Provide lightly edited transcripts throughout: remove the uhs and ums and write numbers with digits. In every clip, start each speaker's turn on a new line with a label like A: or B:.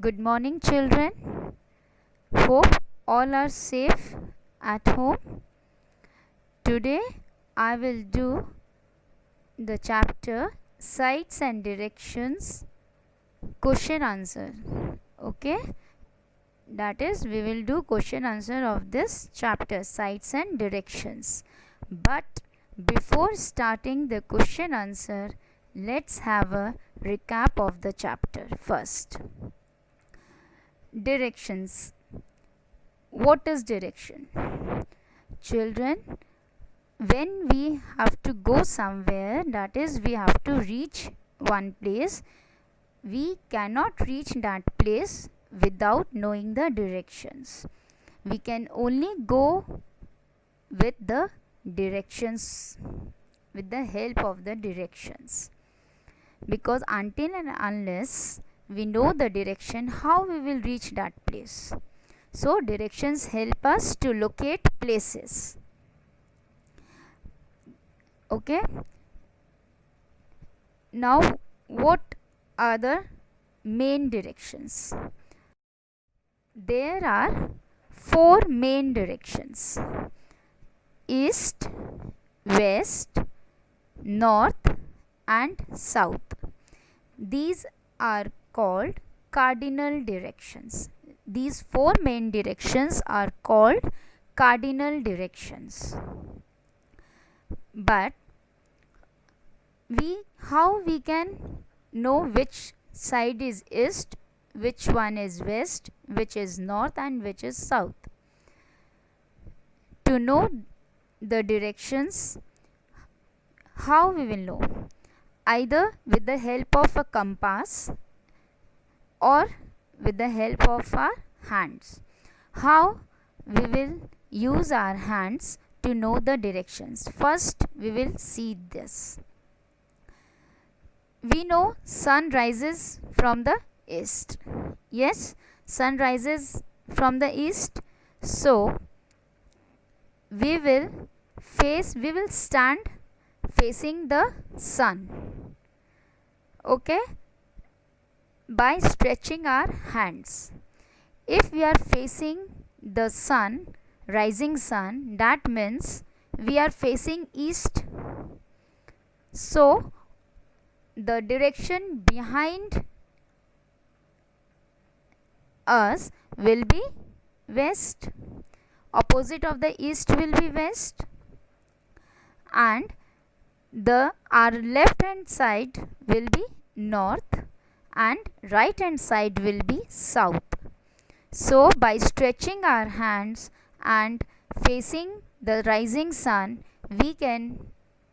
A: Good morning, children. Hope all are safe at home. Today, I will do the chapter Sights and Directions question answer. Okay, that is, we will do question answer of this chapter Sights and Directions. But before starting the question answer, let's have a recap of the chapter first. Directions. What is direction? Children, when we have to go somewhere, that is, we have to reach one place, we cannot reach that place without knowing the directions. We can only go with the directions, with the help of the directions, because until and unless we know the direction, how we will reach that place? So directions help us to locate places. Okay, now what are the main directions? There are four main directions: east, west, north and south. These are called cardinal directions. These four main directions are called cardinal directions. But how we can know which side is east, which one is west, which is north and which is south? To know the directions, how we will know? Either with the help of a compass or with the help of our hands. How we will use our hands to know the directions? First, we will see this. We know sun rises from the east. Yes, sun rises from the east. So, we will stand facing the sun. Okay, by stretching our hands. If we are facing the sun, rising sun, that means we are facing east. So the direction behind us will be west. Opposite of the east will be west, and our left hand side will be north and right hand side will be south. So by stretching our hands and facing the rising sun, we can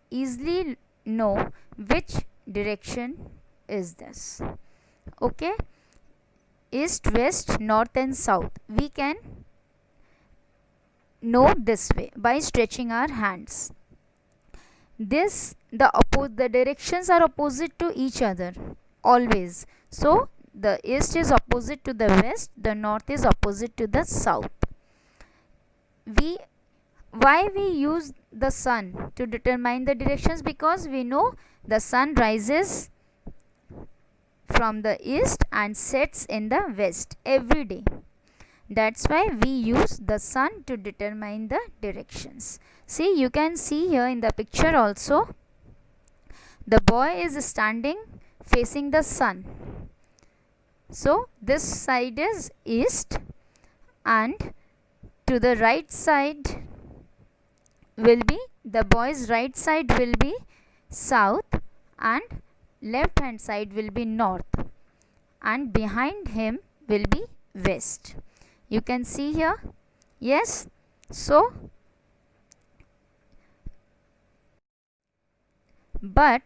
A: easily know which direction is this. Okay, east, west, north and south, we can know this way by stretching our hands. The directions are opposite to each other always. So the east is opposite to the west, the north is opposite to the south. Why we use the sun to determine the directions? Because we know the sun rises from the east and sets in the west every day. That's why we use the sun to determine the directions. See, you can see here in the picture also, the boy is standing facing the sun. So this side is east and to the right side will be, the boy's right side will be south and left hand side will be north, and behind him will be west. You can see here. Yes, so but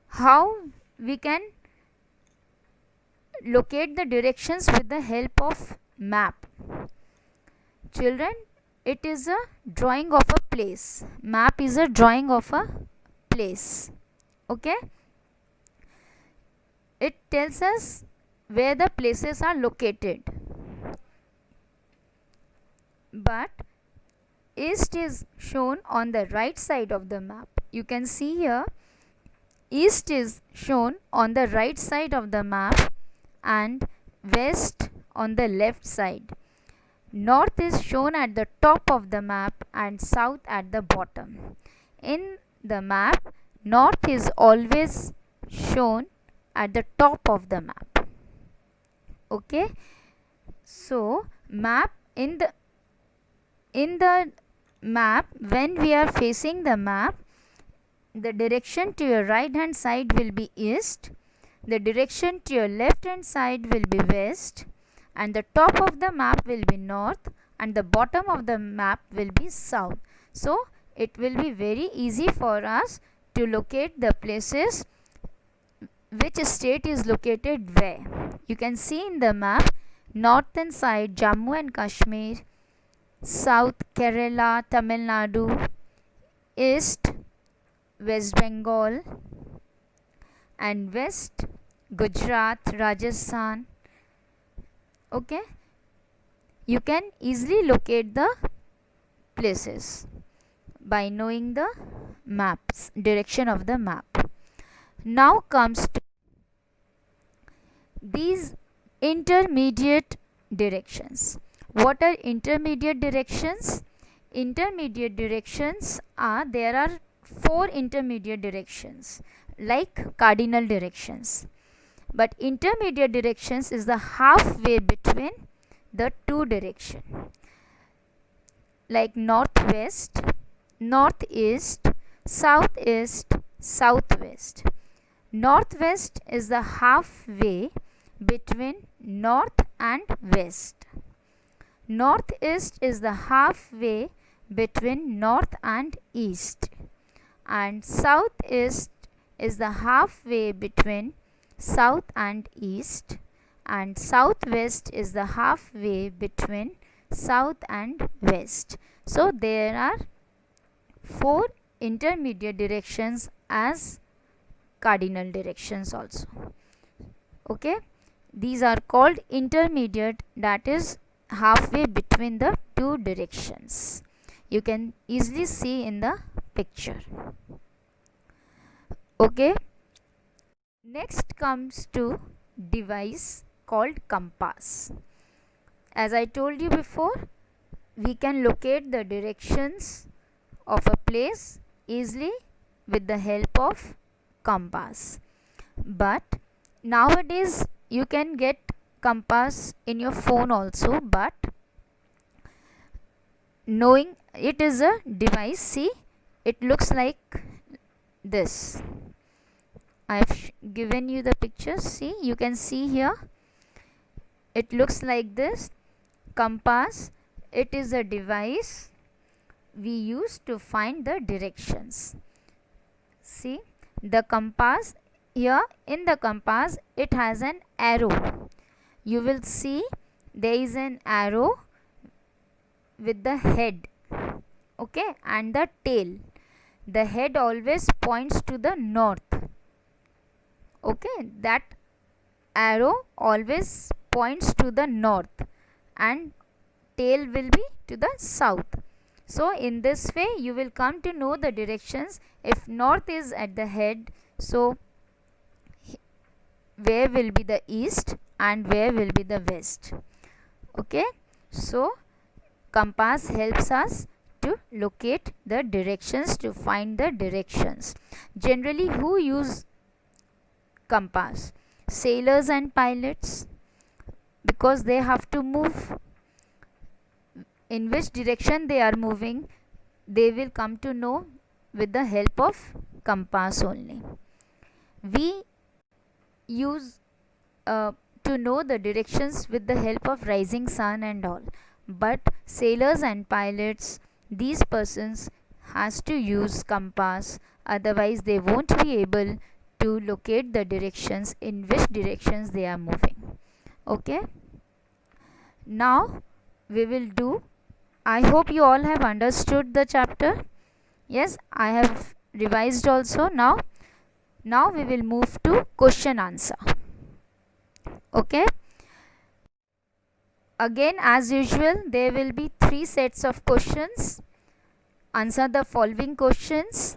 A: how we can locate the directions with the help of map? Children, it is a drawing of a place. Map is a drawing of a place. Okay, it tells us where the places are located, but east is shown on the right side of the map. You can see here, east is shown on the right side of the map, and west on the left side. North is shown at the top of the map and south at the bottom. In the map, north is always shown at the top of the map. Okay, so map in the map, when we are facing the map, the direction to your right hand side will be east, the direction to your left hand side will be west, and the top of the map will be north and the bottom of the map will be south. So it will be very easy for us to locate the places which state is located where. You can see in the map, northern side Jammu and Kashmir, south Kerala, Tamil Nadu, east West Bengal, and west Gujarat, Rajasthan. Okay, you can easily locate the places by knowing the maps, direction of the map. Now comes to these intermediate directions. What are intermediate directions? Intermediate directions are, there are 4 intermediate directions like cardinal directions, but intermediate directions is the halfway between the two directions, like northwest, northeast, southeast, southwest. Northwest is the halfway between north and west. Northeast is the halfway between north and east, and southeast is the halfway between south and east, and southwest is the halfway between south and west. So there are 4 intermediate directions as cardinal directions also. Okay, these are called intermediate, that is halfway between the two directions. You can easily see in the picture. Okay, next comes to device called compass. As I told you before, we can locate the directions of a place easily with the help of compass. But nowadays you can get compass in your phone also, but knowing it is a device, see, it looks like this. I have given you the picture. See, you can see here, it looks like this. Compass, it is a device we use to find the directions. See, the compass, here in the compass it has an arrow. You will see there is an arrow with the head, okay, and the tail. The head always points to the north. Okay, that arrow always points to the north and tail will be to the south. So in this way you will come to know the directions. If north is at the head, so where will be the east and where will be the west. Okay, so compass helps us to locate the directions, to find the directions. Generally, who use compass? Sailors and pilots, because they have to move. In which direction they are moving, they will come to know with the help of compass only. We use to know the directions with the help of rising sun and all, but sailors and pilots, these persons has to use compass, otherwise they won't be able to locate the directions in which directions they are moving. Okay, now we will do, I hope you all have understood the chapter. Yes, I have revised also. Now we will move to question answer. Okay, again as usual there will be 3 sets of questions. Answer the following questions,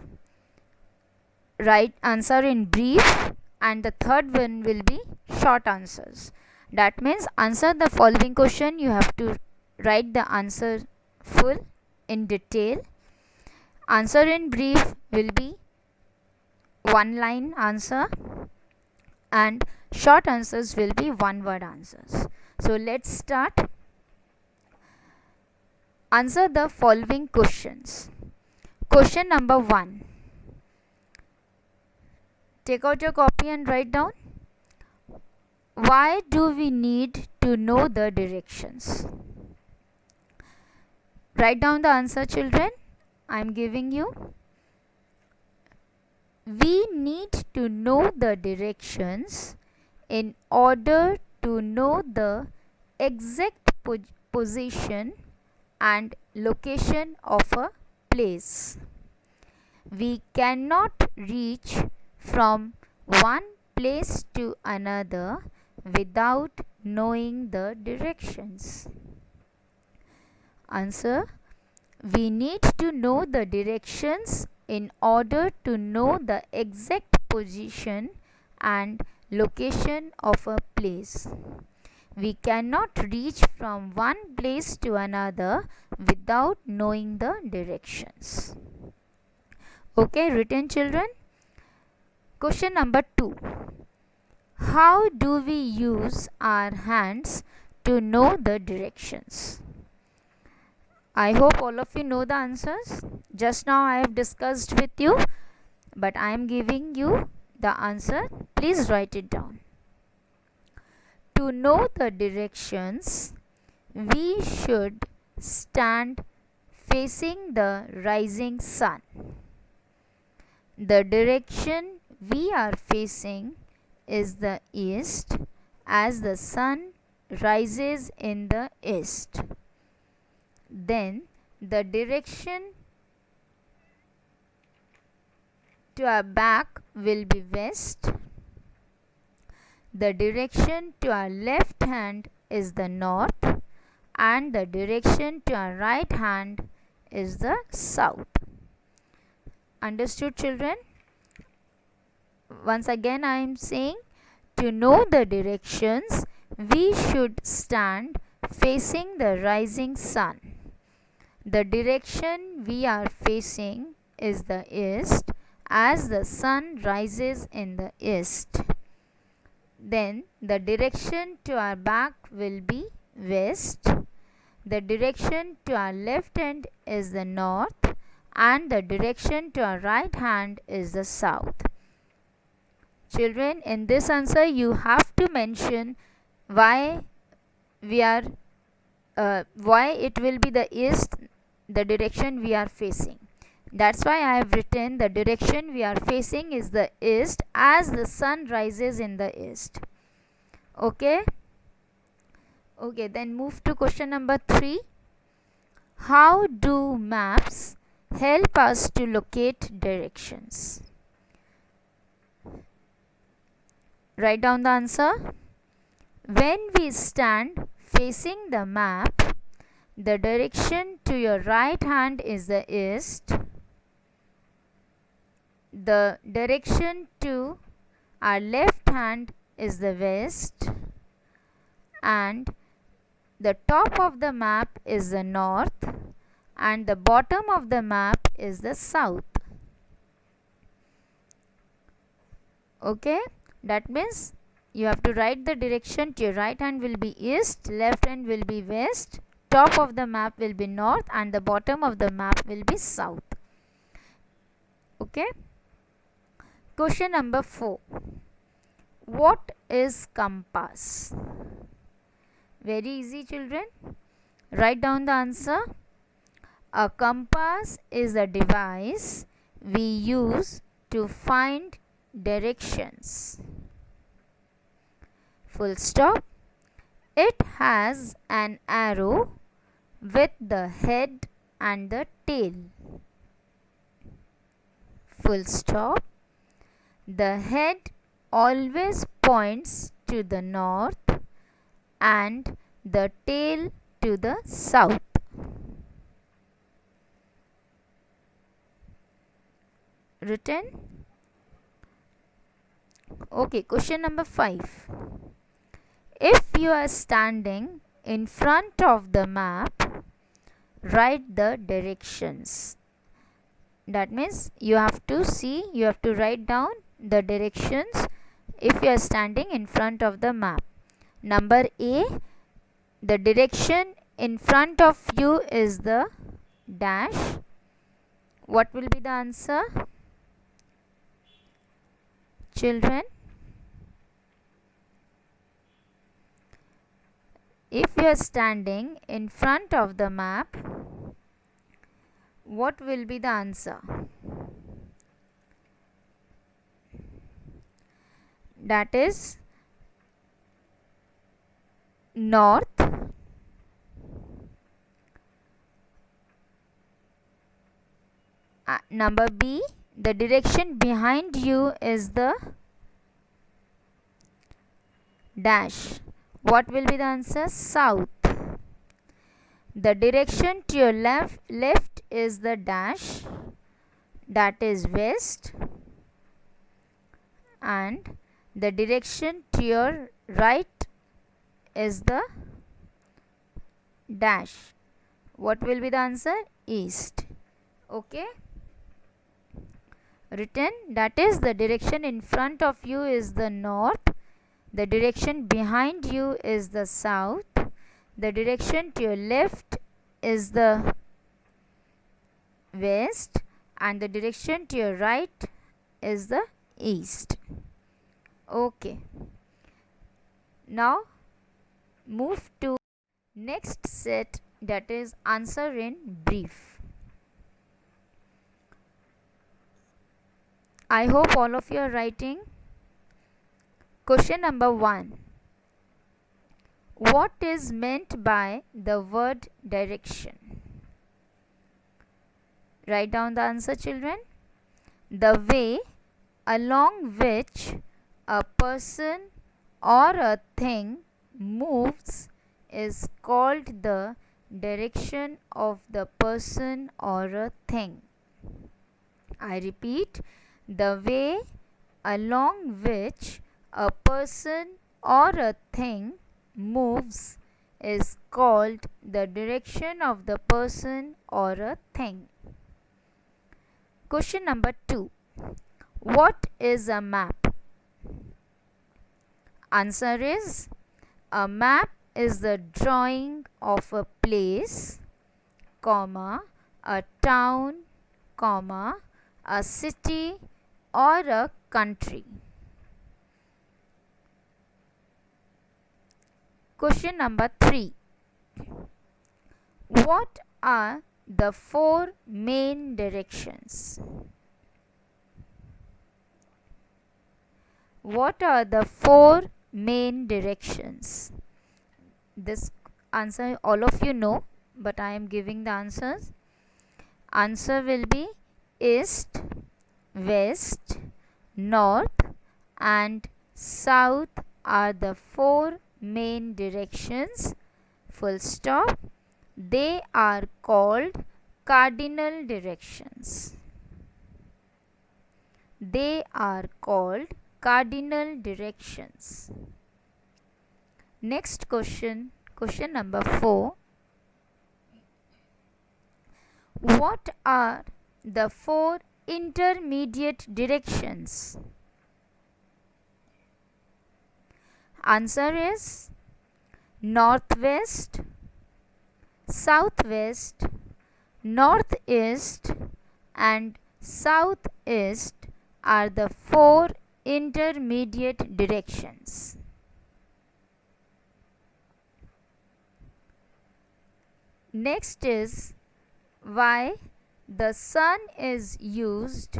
A: write answer in brief, and the third one will be short answers. That means answer the following question. You have to write the answer full in detail. Answer in brief will be one line answer, and short answers will be one word answers. So let's start. Answer the following questions. Question number 1. Take out your copy and write down. Why do we need to know the directions? Write down the answer, children. I am giving you. We need to know the directions in order to know the exact position and location of a place. We cannot reach from one place to another without knowing the directions. Answer: we need to know the directions in order to know the exact position and location of a place. We cannot reach from one place to another without knowing the directions. Okay, written, children? Question number 2. How do we use our hands to know the directions? I hope all of you know the answers. Just now I have discussed with you, but I am giving you the answer. Please write it down. To know the directions, we should stand facing the rising sun. The direction we are facing is the east, as the sun rises in the east. Then the direction to our back will be west. The direction to our left hand is the north, and the direction to our right hand is the south. Understood, children? Once again I am saying, to know the directions, we should stand facing the rising sun. The direction we are facing is the east, as the sun rises in the east. Then the direction to our back will be west. The direction to our left hand is the north, and the direction to our right hand is the south. Children, in this answer you have to mention why it will be the east, the direction we are facing. That's why I have written the direction we are facing is the east, as the sun rises in the east. Okay? Okay, then move to question number 3. How do maps help us to locate directions? Write down the answer. When we stand facing the map, the direction to your right hand is the east. The direction to our left hand is the west, and the top of the map is the north, and the bottom of the map is the south. Okay, that means you have to write the direction to your right hand will be east, left hand will be west, top of the map will be north, and the bottom of the map will be south. Okay. Question number 4. What is compass? Very easy, children. Write down the answer. A compass is a device we use to find directions. Full stop. It has an arrow with the head and the tail. Full stop. The head always points to the north and the tail to the south. Written? Okay, question number 5. If you are standing in front of the map, write the directions. That means you have to write down the directions if you are standing in front of the map. Number A, the direction in front of you is the dash. What will be the answer, children? If you are standing in front of the map, what will be the answer? That is north. Number B, the direction behind you is the dash. What will be the answer? South. The direction to your left is the dash, that is west, and the direction to your right is the dash. What will be the answer? East. Okay, written, that is the direction in front of you is the north, the direction behind you is the south, the direction to your left is the west, and the direction to your right is the east. Okay, now move to next set, that is answer in brief. I hope all of you are writing. Question number 1. What is meant by the word direction? Write down the answer, children. The way along which a person or a thing moves is called the direction of the person or a thing. I repeat, the way along which a person or a thing moves is called the direction of the person or a thing. Question number 2. What is a map? Answer is, a map is the drawing of a place, comma, a town, comma, a city or a country. Question number 3. What are the 4 main directions? What are the 4 main directions? This answer all of you know, but I am giving the answers. Answer will be east, west, north and south are the 4 main directions. Full stop. They are called cardinal directions. They are called cardinal directions. Next question, question number 4. What are the 4 intermediate directions? Answer is northwest, southwest, northeast and southeast are the 4 intermediate directions. Next is why the sun is used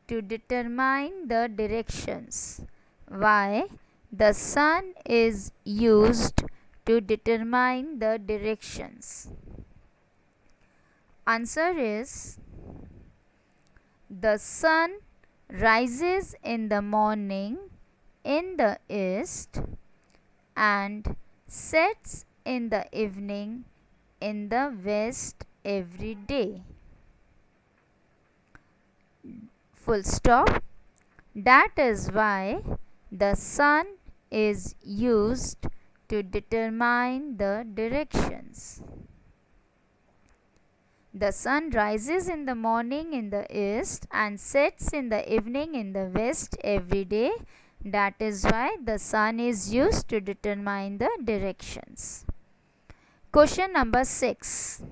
A: to determine the directions. Why the sun is used to determine the directions. Answer is, the sun rises in the morning in the east and sets in the evening in the west every day. Full stop. That is why the sun is used to determine the directions. The sun rises in the morning in the east and sets in the evening in the west every day. That is why the sun is used to determine the directions. Question number 6.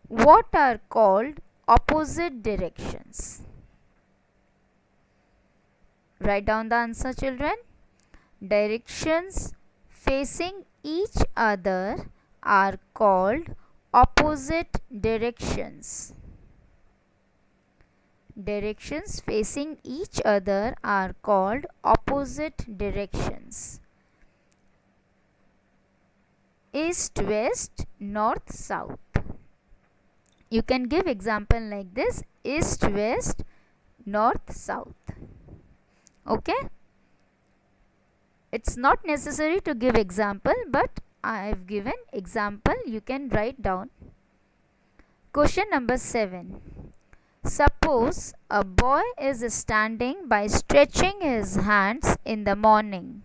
A: What are called opposite directions? Write down the answer, children. Directions facing each other are called opposite directions. Directions facing each other are called opposite directions. East, west, north, south. You can give example like this: east, west, north, south. Okay? It's not necessary to give example, but I have given example. You can write down. Question number 7. Suppose a boy is standing by stretching his hands in the morning.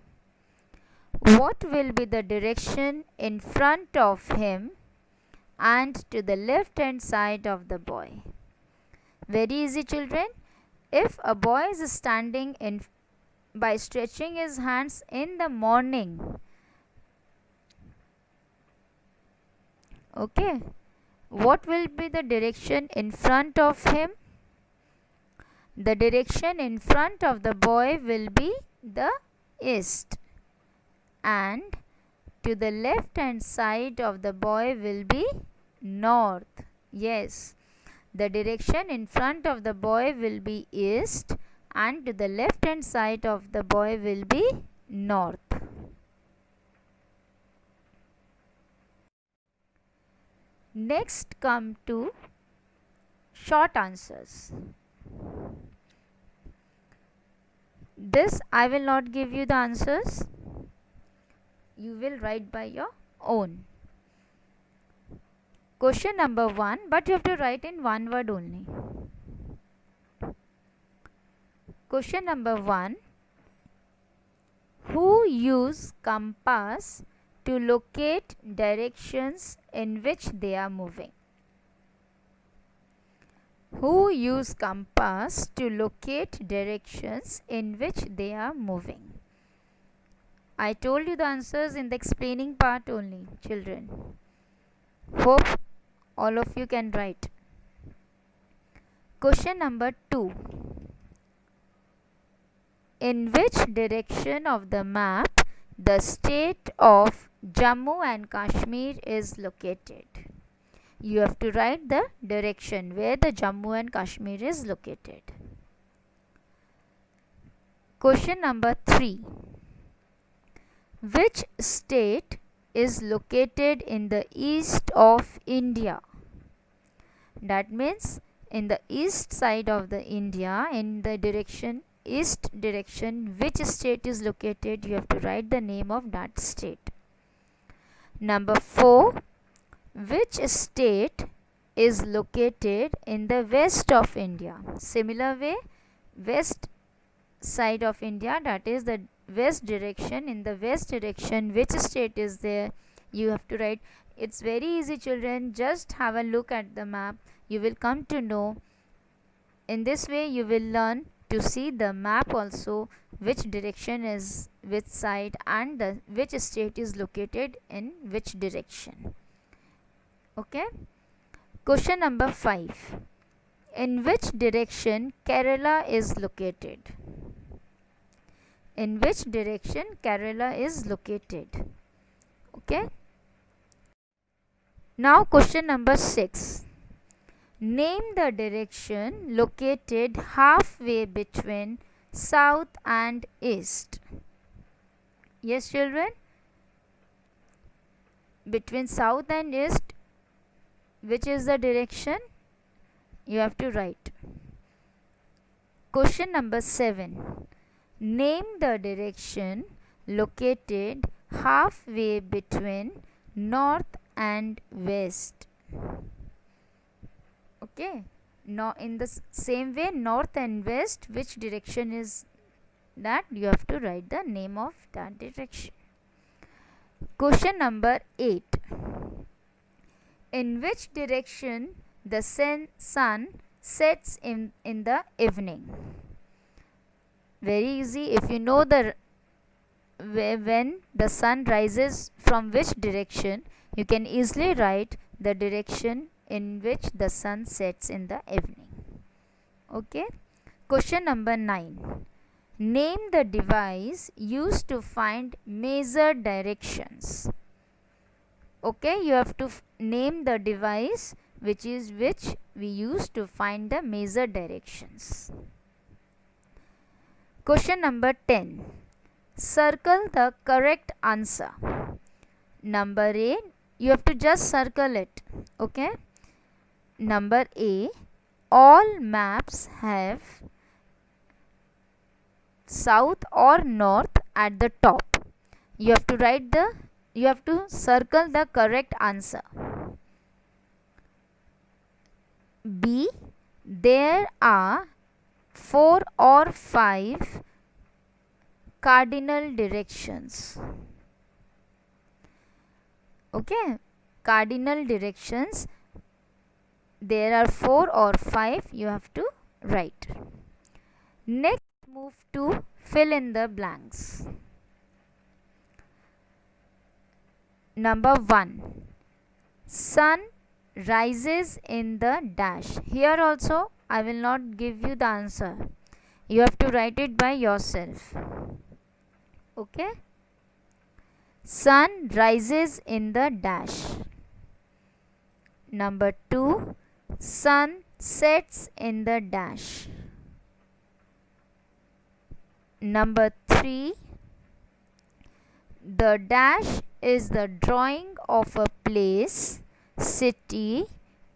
A: What will be the direction in front of him and to the left hand side of the boy? Very easy, children. If a boy is standing by stretching his hands in the morning, okay, what will be the direction in front of him? The direction in front of the boy will be the east, and to the left hand side of the boy will be north. Yes, the direction in front of the boy will be east, and to the left hand side of the boy will be north. Next, come to short answers. This I will not give you the answers. You will write by your own. Question number 1, but you have to write in one word only. Question number 1. Who use compass to locate directions in which they are moving? Who use compass to locate directions in which they are moving? I told you the answers in the explaining part only, children. Hope all of you can write. Question number 2. In which direction of the map the state of Jammu and Kashmir is located? You have to write the direction where the Jammu and Kashmir is located. Question number 3. Which state is located in the east of India? That means in the east side of the India, in the direction east direction, which state is located? You have to write the name of that state. Number 4. Which state is located in the west of India? Similar way, west side of India, that is the west direction. In the west direction, which state is there? You have to write. It's very easy, children. Just have a look at the map. You will come to know. In this way, you will learn to see the map also, which direction is which side and which state is located in which direction. Okay. Question number 5. In which direction Kerala is located? In which direction Kerala is located? Okay. Now question number 6. Name the direction located halfway between south and east. Yes, children. Between south and east, which is the direction? You have to write. Question number 7. Name the direction located halfway between north and west. Okay. Now in the same way, north and west, which direction is that you have to write the name of that direction. Question number 8. In which direction the sun sets in the evening? Very easy. If you know when the sun rises from which direction, you can easily write the direction in which the sun sets in the evening. Okay. Question number 9. Name the device used to find measured directions. Okay, you have to name the device which we use to find the measured directions. Question number 10. Circle the correct answer. Number A, you have to just circle it. Okay. Number A, all maps have south or north at the top. You have to circle the correct answer. B, there are 4 or 5 cardinal directions. Okay, cardinal directions, there are 4 or 5 you have to write. Next, move to fill in the blanks. Number 1. Sun rises in the dash. Here also I will not give you the answer. You have to write it by yourself. Okay. Sun rises in the dash. Number 2. Sun sets in the dash. Number 3. The dash is the drawing of a place, city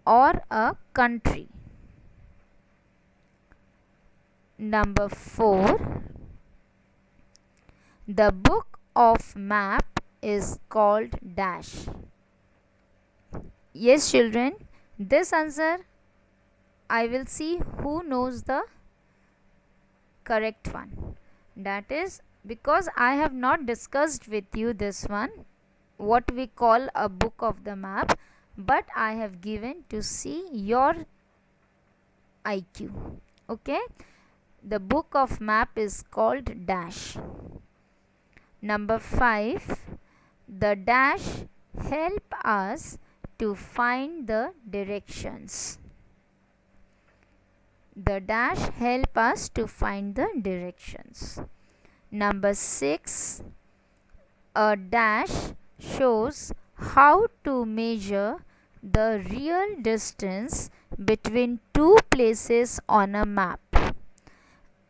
A: or a country. Number 4. The book of map is called dash. Yes children, this answer I will see who knows the correct one. That is because I have not discussed with you this one, what we call a book of the map, but I have given to see your IQ. Okay, the book of map is called dash. Number 5. The dash help us to find the directions. The dash help us to find the directions. Number 6. A dash shows how to measure the real distance between two places on a map.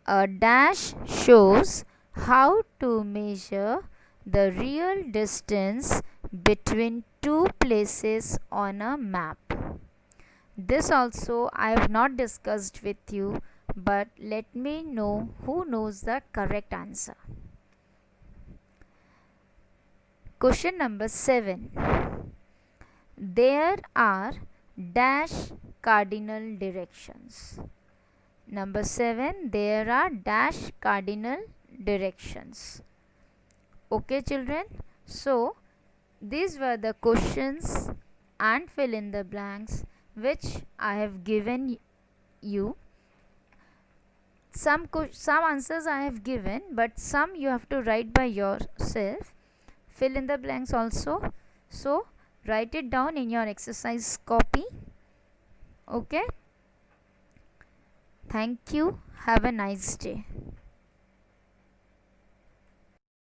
A: A dash shows how to measure the real distance between two places on a map. This also I have not discussed with you, but let me know who knows the correct answer. Question number 7. There are dash cardinal directions. Number 7. There are dash cardinal directions. Okay children, so these were the questions and fill in the blanks which I have given you. Some answers I have given, but some you have to write by yourself. Fill in the blanks also, so write it down in your exercise copy. Okay, thank you, have a nice day.